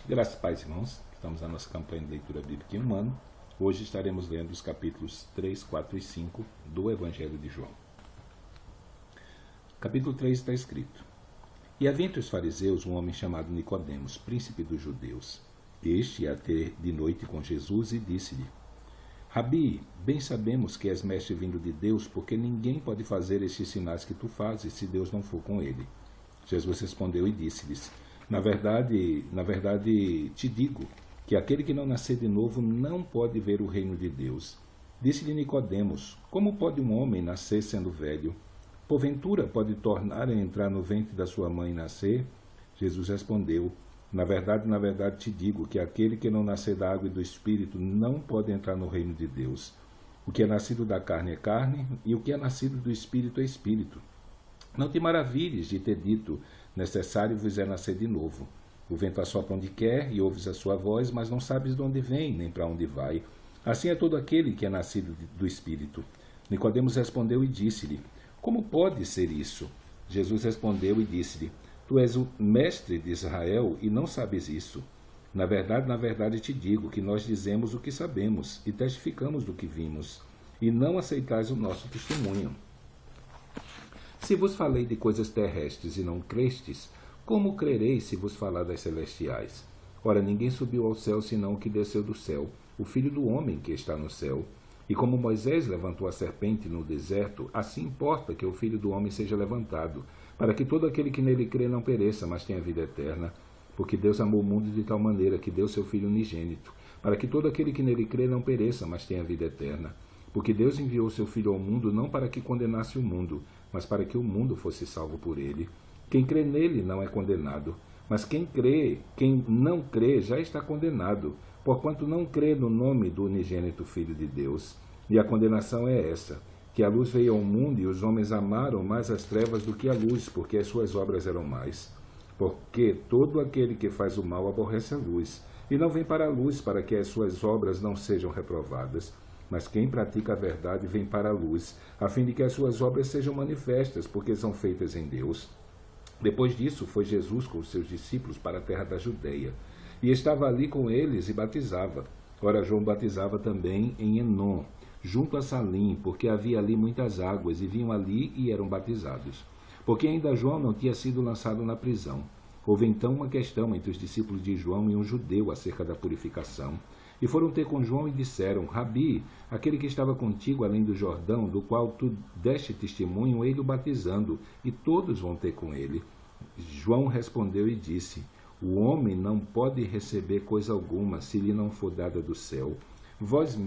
Graças a Paz, irmãos. Estamos na nossa campanha de leitura bíblica em um ano. Hoje estaremos lendo os capítulos 3, 4 e 5 do Evangelho de João. Capítulo 3 está escrito: E havia entre os fariseus um homem chamado Nicodemos, príncipe dos judeus. Este ia ter de noite com Jesus e disse-lhe: Rabi, bem sabemos que és mestre vindo de Deus, porque ninguém pode fazer estes sinais que tu fazes se Deus não for com ele. Jesus respondeu e disse-lhes: Na verdade, te digo que aquele que não nascer de novo não pode ver o reino de Deus. Disse-lhe Nicodemos: Como pode um homem nascer sendo velho? Porventura pode tornar a entrar no ventre da sua mãe e nascer? Jesus respondeu: Na verdade, te digo que aquele que não nascer da água e do Espírito não pode entrar no reino de Deus. O que é nascido da carne é carne, e o que é nascido do Espírito é Espírito. Não te maravilhes de ter dito: necessário vos é nascer de novo. O vento assopra onde quer, e ouves a sua voz, mas não sabes de onde vem, nem para onde vai. Assim é todo aquele que é nascido do Espírito. Nicodemos respondeu e disse-lhe: Como pode ser isso? Jesus respondeu e disse-lhe: Tu és o mestre de Israel e não sabes isso. Na verdade te digo que nós dizemos o que sabemos e testificamos do que vimos, e não aceitais o nosso testemunho. Se vos falei de coisas terrestres e não crestes, como crereis se vos falar das celestiais? Ora, ninguém subiu ao céu senão o que desceu do céu, o Filho do homem que está no céu. E como Moisés levantou a serpente no deserto, assim importa que o Filho do homem seja levantado, para que todo aquele que nele crê não pereça, mas tenha vida eterna. Porque Deus amou o mundo de tal maneira que deu seu Filho unigênito, para que todo aquele que nele crê não pereça, mas tenha vida eterna. Porque Deus enviou seu Filho ao mundo não para que condenasse o mundo, mas para que o mundo fosse salvo por ele. Quem crê nele não é condenado, mas quem não crê já está condenado, porquanto não crê no nome do unigênito Filho de Deus. E a condenação é essa, que a luz veio ao mundo e os homens amaram mais as trevas do que a luz, porque as suas obras eram más. Porque todo aquele que faz o mal aborrece a luz, e não vem para a luz para que as suas obras não sejam reprovadas. Mas quem pratica a verdade vem para a luz, a fim de que as suas obras sejam manifestas, porque são feitas em Deus. Depois disso, foi Jesus com os seus discípulos para a terra da Judeia, e estava ali com eles e batizava. Ora, João batizava também em Enom, junto a Salim, porque havia ali muitas águas, e vinham ali e eram batizados. Porque ainda João não tinha sido lançado na prisão. Houve então uma questão entre os discípulos de João e um judeu acerca da purificação. E foram ter com João e disseram: Rabi, aquele que estava contigo além do Jordão, do qual tu deste testemunho, ele o batizando, e todos vão ter com ele. João respondeu e disse: O homem não pode receber coisa alguma, se lhe não for dada do céu. Vós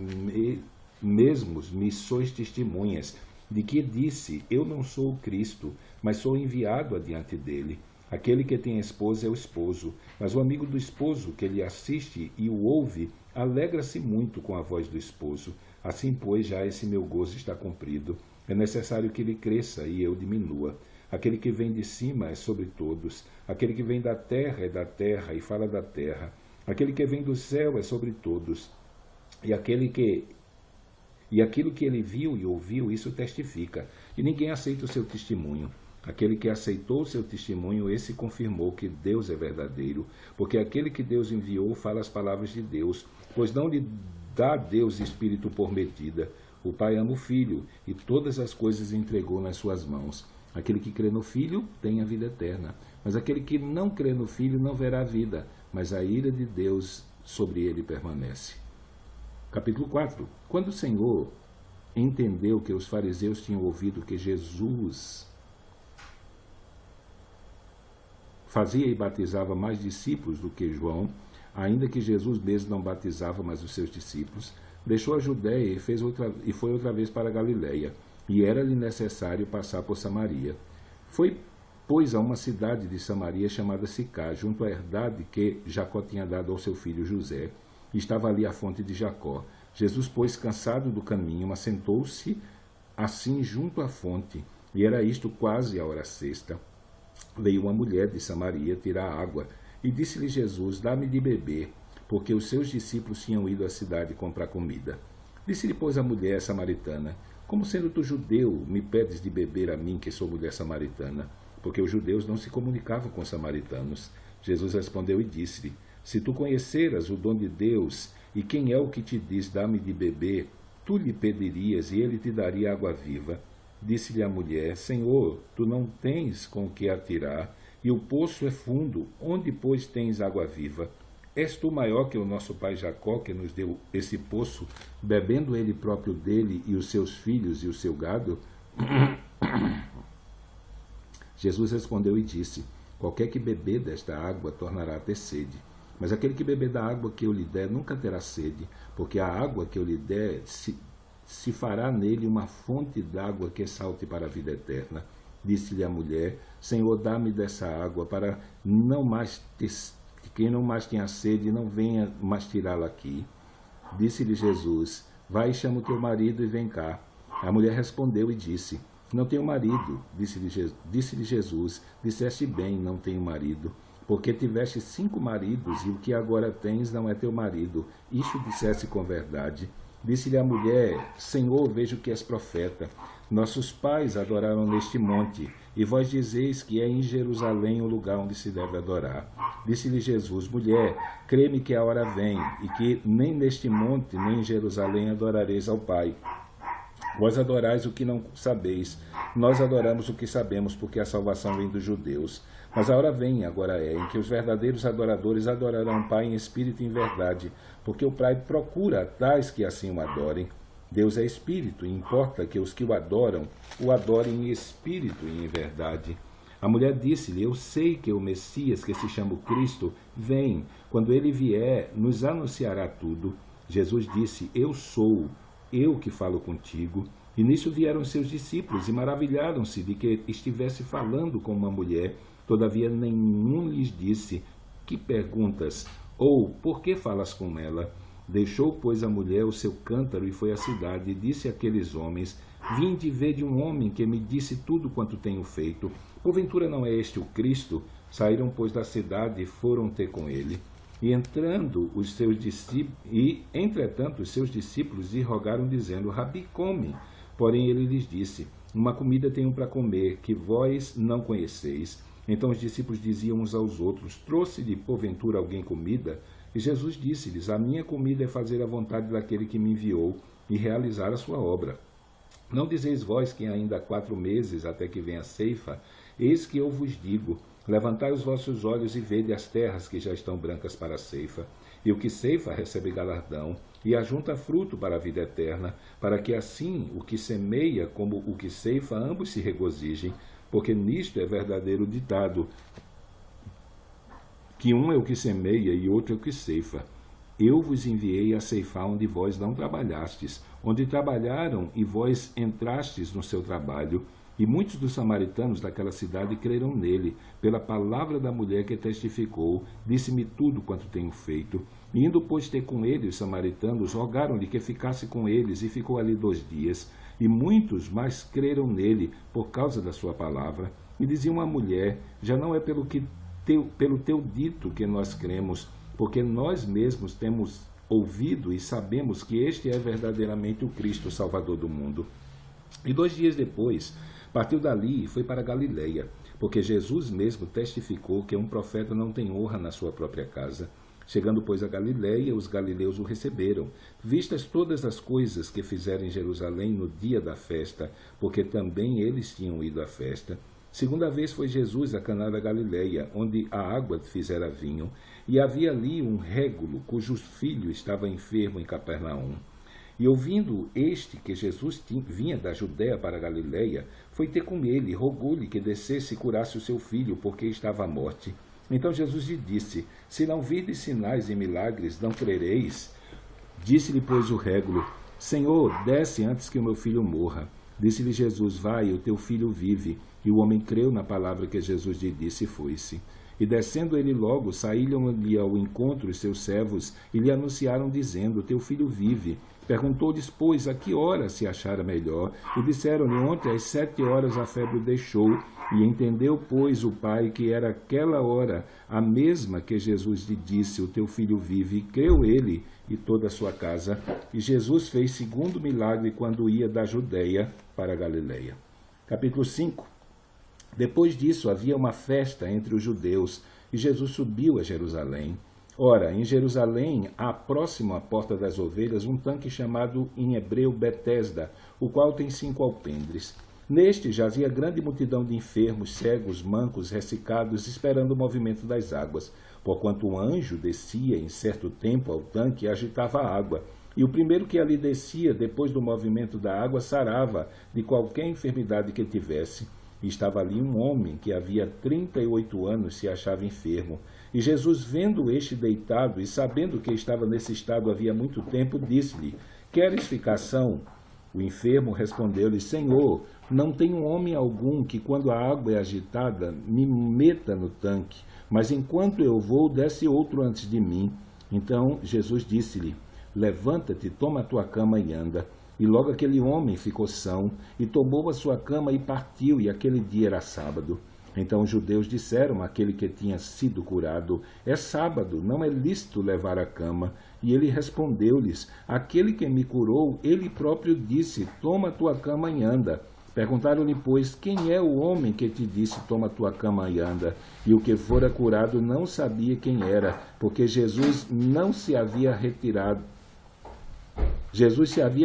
mesmos me sois testemunhas, de que disse: Eu não sou o Cristo, mas sou enviado adiante dele. Aquele que tem esposa é o esposo, mas o amigo do esposo que lhe assiste e o ouve, alegra-se muito com a voz do esposo. Assim, pois, já esse meu gozo está cumprido. É necessário que ele cresça e eu diminua. Aquele que vem de cima é sobre todos. Aquele que vem da terra é da terra e fala da terra. Aquele que vem do céu é sobre todos. E aquilo que ele viu e ouviu, isso testifica. E ninguém aceita o seu testemunho. Aquele que aceitou o seu testemunho, esse confirmou que Deus é verdadeiro, porque aquele que Deus enviou fala as palavras de Deus, pois não lhe dá Deus espírito por medida. O Pai ama o Filho, e todas as coisas entregou nas suas mãos. Aquele que crê no Filho tem a vida eterna, mas aquele que não crê no Filho não verá a vida, mas a ira de Deus sobre ele permanece. Capítulo 4. Quando o Senhor entendeu que os fariseus tinham ouvido que Jesus fazia e batizava mais discípulos do que João, ainda que Jesus mesmo não batizava mais os seus discípulos, deixou a Judéia e foi outra vez para a Galiléia, e era-lhe necessário passar por Samaria. Foi, pois, a uma cidade de Samaria chamada Sicá, junto à herdade que Jacó tinha dado ao seu filho José, e estava ali a fonte de Jacó. Jesus, pois, cansado do caminho, assentou-se assim junto à fonte, e era isto quase a hora sexta. Veio uma mulher de Samaria tirar água, e disse-lhe Jesus: Dá-me de beber, porque os seus discípulos tinham ido à cidade comprar comida. Disse-lhe, pois, a mulher samaritana: Como sendo tu judeu, me pedes de beber a mim, que sou mulher samaritana? Porque os judeus não se comunicavam com os samaritanos. Jesus respondeu e disse-lhe: Se tu conheceras o dom de Deus, e quem é o que te diz, dá-me de beber, tu lhe pedirias, e ele te daria água viva. Disse-lhe a mulher, Senhor, tu não tens com que atirar, e o poço é fundo, onde, pois, tens água viva? És tu maior que o nosso pai Jacó, que nos deu esse poço, bebendo ele próprio dele, e os seus filhos e o seu gado? Jesus respondeu e disse, qualquer que beber desta água tornará a ter sede. Mas aquele que beber da água que eu lhe der nunca terá sede, porque a água que eu lhe der se fará nele uma fonte d'água que salte para a vida eterna. Disse-lhe a mulher, Senhor, dá-me dessa água, para quem não mais tenha sede, não venha mais tirá-la aqui. Disse-lhe Jesus, vai e chama o teu marido e vem cá. A mulher respondeu e disse, não tenho marido. Disse-lhe Jesus, disseste bem, não tenho marido, porque tiveste 5 maridos, e o que agora tens não é teu marido. Isto disseste com verdade. Disse-lhe a mulher, Senhor, vejo que és profeta. Nossos pais adoraram neste monte, e vós dizeis que é em Jerusalém o lugar onde se deve adorar. Disse-lhe Jesus, mulher, crê-me que a hora vem, e que nem neste monte, nem em Jerusalém adorareis ao Pai. Vós adorais o que não sabeis, nós adoramos o que sabemos, porque a salvação vem dos judeus. Mas a hora vem, agora é, em que os verdadeiros adoradores adorarão o Pai em espírito e em verdade, porque o Pai procura tais que assim o adorem. Deus é espírito, e importa que os que o adorem em espírito e em verdade. A mulher disse-lhe, eu sei que o Messias, que se chama o Cristo, vem. Quando ele vier, nos anunciará tudo. Jesus disse, eu sou, eu que falo contigo. E nisso vieram seus discípulos e maravilharam-se de que estivesse falando com uma mulher. Todavia nenhum lhes disse, que perguntas? Ou, por que falas com ela? Deixou, pois, a mulher o seu cântaro e foi à cidade e disse àqueles homens, vinde ver de um homem que me disse tudo quanto tenho feito. Porventura não é este o Cristo? Saíram, pois, da cidade e foram ter com ele. Entretanto, os seus discípulos lhe rogaram, dizendo, Rabi, come. Porém ele lhes disse, uma comida tenho para comer, que vós não conheceis. Então os discípulos diziam uns aos outros, trouxe-lhe porventura alguém comida? E Jesus disse-lhes, a minha comida é fazer a vontade daquele que me enviou e realizar a sua obra. Não dizeis vós que ainda há 4 meses até que venha a ceifa? Eis que eu vos digo, levantai os vossos olhos e vede as terras que já estão brancas para a ceifa. E o que ceifa recebe galardão, e ajunta fruto para a vida eterna, para que assim o que semeia como o que ceifa ambos se regozijem, porque nisto é verdadeiro ditado, que um é o que semeia e outro é o que ceifa. Eu vos enviei a ceifar onde vós não trabalhastes, onde trabalharam e vós entrastes no seu trabalho. E muitos dos samaritanos daquela cidade creram nele, pela palavra da mulher que testificou, disse-me tudo quanto tenho feito. E indo, pois, ter com ele os samaritanos, rogaram-lhe que ficasse com eles, e ficou ali 2 dias. E muitos mais creram nele, por causa da sua palavra. E diziam à mulher, já não é pelo teu dito que nós cremos, porque nós mesmos temos ouvido e sabemos que este é verdadeiramente o Cristo, o Salvador do mundo. E 2 dias depois, partiu dali e foi para Galileia, porque Jesus mesmo testificou que um profeta não tem honra na sua própria casa. Chegando, pois, a Galileia, os galileus o receberam, vistas todas as coisas que fizeram em Jerusalém no dia da festa, porque também eles tinham ido à festa. Segunda vez foi Jesus a Caná da Galileia, onde a água fizera vinho, e havia ali um régulo, cujo filho estava enfermo em Capernaum. E ouvindo este que Jesus vinha da Judéia para a Galileia, foi ter com ele, e rogou-lhe que descesse e curasse o seu filho, porque estava à morte. Então Jesus lhe disse, se não virdes sinais e milagres, não crereis? Disse-lhe, pois, o régulo, Senhor, desce antes que o meu filho morra. Disse-lhe Jesus, vai, o teu filho vive. E o homem creu na palavra que Jesus lhe disse e foi-se. E descendo ele logo, saíram-lhe ao encontro os seus servos e lhe anunciaram, dizendo, teu filho vive. Perguntou-lhes, pois, a que hora se achara melhor? E disseram-lhe, ontem às 7 horas a febre o deixou. E entendeu, pois, o pai que era aquela hora a mesma que Jesus lhe disse, o teu filho vive. E creu ele e toda a sua casa. E Jesus fez segundo milagre quando ia da Judéia para a Galileia. Capítulo 5. Depois disso havia uma festa entre os judeus, e Jesus subiu a Jerusalém. Ora, em Jerusalém há próximo à Porta das Ovelhas um tanque chamado em hebreu Betesda, o qual tem 5 alpendres. Neste jazia grande multidão de enfermos, cegos, mancos, ressecados, esperando o movimento das águas, porquanto um anjo descia em certo tempo ao tanque e agitava a água. E o primeiro que ali descia, depois do movimento da água, sarava de qualquer enfermidade que tivesse. E estava ali um homem que havia 38 anos se achava enfermo. E Jesus, vendo este deitado e sabendo que estava nesse estado havia muito tempo, disse-lhe: Queres ficar são? O enfermo respondeu-lhe: Senhor, não tenho homem algum que, quando a água é agitada, me meta no tanque, mas enquanto eu vou, desce outro antes de mim. Então Jesus disse-lhe: Levanta-te, toma a tua cama e anda. E logo aquele homem ficou são, e tomou a sua cama e partiu, e aquele dia era sábado. Então os judeus disseram àquele que tinha sido curado: É sábado, não é lícito levar a cama. E ele respondeu-lhes: Aquele que me curou, ele próprio disse: Toma a tua cama e anda. Perguntaram-lhe, pois, quem é o homem que te disse: Toma a tua cama e anda? E o que fora curado não sabia quem era, porque Jesus se havia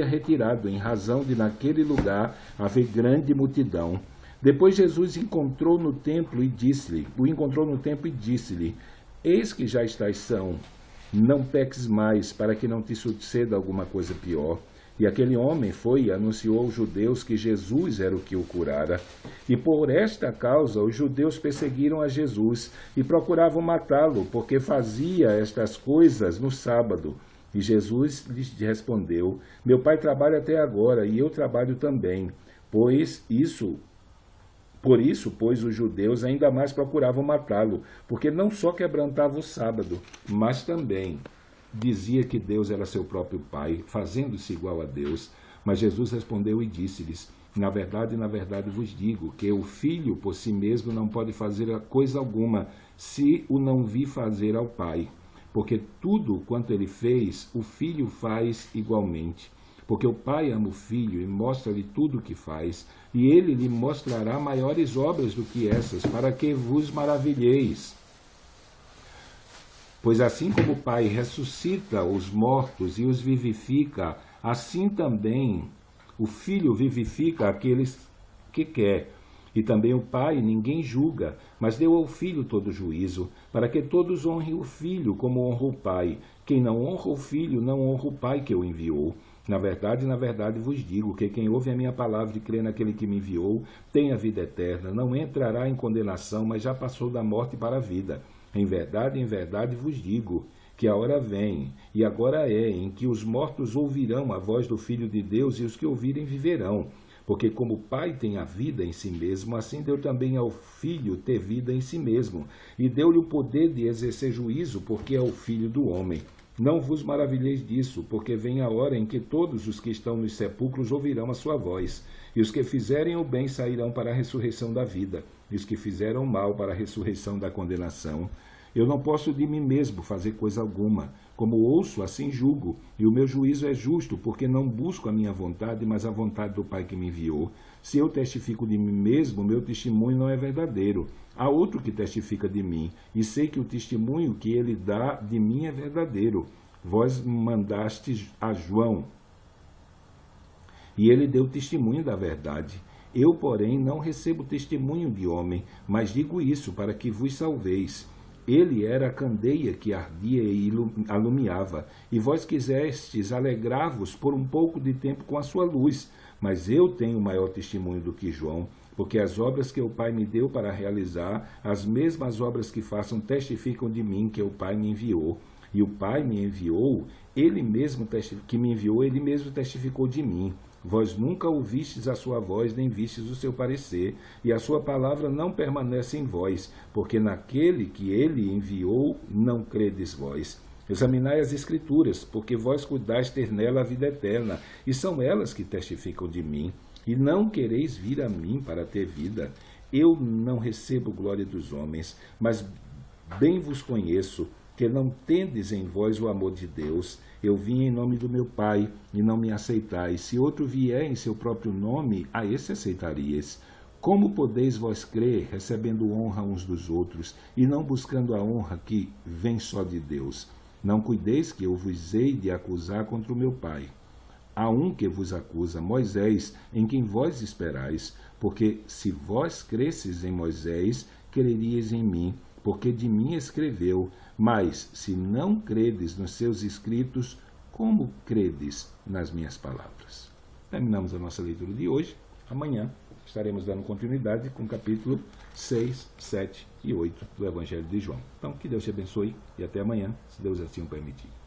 retirado, em razão de naquele lugar haver grande multidão. Depois Jesus o encontrou no templo e disse-lhe: Eis que já estás são, não peques mais, para que não te suceda alguma coisa pior. E aquele homem foi e anunciou aos judeus que Jesus era o que o curara. E por esta causa os judeus perseguiram a Jesus e procuravam matá-lo, porque fazia estas coisas no sábado. E Jesus lhes respondeu: Meu Pai trabalha até agora, e eu trabalho também. Por isso, os judeus ainda mais procuravam matá-lo, porque não só quebrantava o sábado, mas também dizia que Deus era seu próprio Pai, fazendo-se igual a Deus. Mas Jesus respondeu e disse-lhes: na verdade vos digo, que o Filho por si mesmo não pode fazer coisa alguma, se o não vir fazer ao Pai. Porque tudo quanto ele fez, o Filho faz igualmente. Porque o Pai ama o Filho e mostra-lhe tudo o que faz, e ele lhe mostrará maiores obras do que essas, para que vos maravilheis. Pois assim como o Pai ressuscita os mortos e os vivifica, assim também o Filho vivifica aqueles que quer. E também o Pai ninguém julga, mas deu ao Filho todo juízo, para que todos honrem o Filho como honra o Pai. Quem não honra o Filho, não honra o Pai que o enviou. Na verdade vos digo que quem ouve a minha palavra e crê naquele que me enviou, tem a vida eterna, não entrará em condenação, mas já passou da morte para a vida. Em verdade vos digo que a hora vem, e agora é, em que os mortos ouvirão a voz do Filho de Deus, e os que ouvirem viverão. Porque como o Pai tem a vida em si mesmo, assim deu também ao Filho ter vida em si mesmo, e deu-lhe o poder de exercer juízo, porque é o Filho do homem. Não vos maravilheis disso, porque vem a hora em que todos os que estão nos sepulcros ouvirão a sua voz, e os que fizerem o bem sairão para a ressurreição da vida, e os que fizeram o mal para a ressurreição da condenação. Eu não posso de mim mesmo fazer coisa alguma. Como ouço, assim julgo, e o meu juízo é justo, porque não busco a minha vontade, mas a vontade do Pai que me enviou. Se eu testifico de mim mesmo, meu testemunho não é verdadeiro. Há outro que testifica de mim, e sei que o testemunho que ele dá de mim é verdadeiro. Vós mandastes a João, e ele deu testemunho da verdade. Eu, porém, não recebo testemunho de homem, mas digo isso para que vos salveis. Ele era a candeia que ardia e alumiava, e vós quisestes alegrar-vos por um pouco de tempo com a sua luz. Mas eu tenho maior testemunho do que João, porque as obras que o Pai me deu para realizar, as mesmas obras que façam testificam de mim que o Pai me enviou. E o Pai me enviou, ele mesmo testificou de mim. Vós nunca ouvistes a sua voz, nem vistes o seu parecer, e a sua palavra não permanece em vós, porque naquele que ele enviou não credes vós. Examinai as Escrituras, porque vós cuidais ter nela a vida eterna, e são elas que testificam de mim. E não quereis vir a mim para ter vida. Eu não recebo glória dos homens, mas bem vos conheço, que não tendes em vós o amor de Deus. Eu vim em nome do meu Pai, e não me aceitais. Se outro vier em seu próprio nome, a esse aceitarias. Como podeis vós crer, recebendo honra uns dos outros, e não buscando a honra que vem só de Deus? Não cuideis que eu vos hei de acusar contra o meu Pai. Há um que vos acusa, Moisés, em quem vós esperais, porque se vós cresces em Moisés, creríeis em mim, porque de mim escreveu. Mas, se não credes nos seus escritos, como credes nas minhas palavras? Terminamos a nossa leitura de hoje. Amanhã estaremos dando continuidade com o capítulo 6, 7 e 8 do Evangelho de João. Então, que Deus te abençoe e até amanhã, se Deus assim o permitir.